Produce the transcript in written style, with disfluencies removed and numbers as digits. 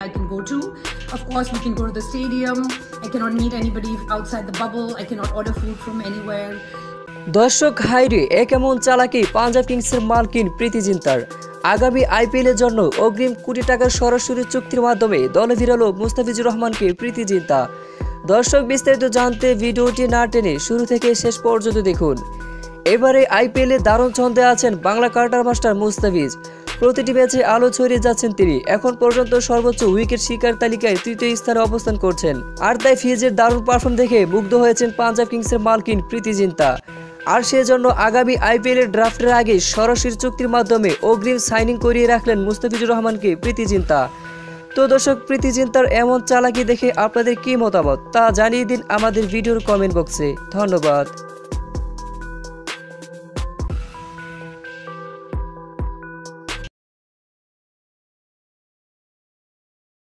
I can go to. Of course, we can go to the stadium. I cannot meet anybody outside the bubble. I cannot order food from anywhere. দর্শক হাইরে এ কেমন চালাকি পাঞ্জাব কিংসের মালকিন প্রীতি জিন্তার। আগামী IPL এর জন্য অগ্রিম কোটি টাকার সরাসরি চুক্তির মাধ্যমে দলে ফিরালো মুস্তাফিজুর রহমানকে প্রীতি জিন্তা। দর্শক বিস্তারিত জানতে ভিডিওটি না টেনে শুরু থেকে শেষ পর্যন্ত দেখুন। এবারে আইপিএল এ দারুণ ছন্দে আছেন বাংলা কার্টার মাস্টার মুস্তাফিজ। প্রতিটি ম্যাচে আলো ছড়িয়ে যাচ্ছেন তিনি। এখন পর্যন্ত সর্বোচ্চ উইকেট শিকার তালিকায় তৃতীয় স্থানে অবস্থান করছেন। আর তাই ফিজের দারুণ পারফর্ম দেখে মুগ্ধ হয়েছেন পাঞ্জাব কিংসের মালকিন প্রীতি জিন্তা। আর সেজন্য আগামী আইপিএল এর ড্রাফটের আগে সরাসরি চুক্তির মাধ্যমে অগ্রিম সাইনিং করিয়ে রাখলেন মুস্তাফিজুর রহমানকে প্রীতি জিন্তা। তো দর্শক, প্রীতি জিন্তার এমন চালাকি দেখে আপনাদের কি মতামত তা জানিয়ে দিন আমাদের ভিডিওর কমেন্ট বক্সে। ধন্যবাদ।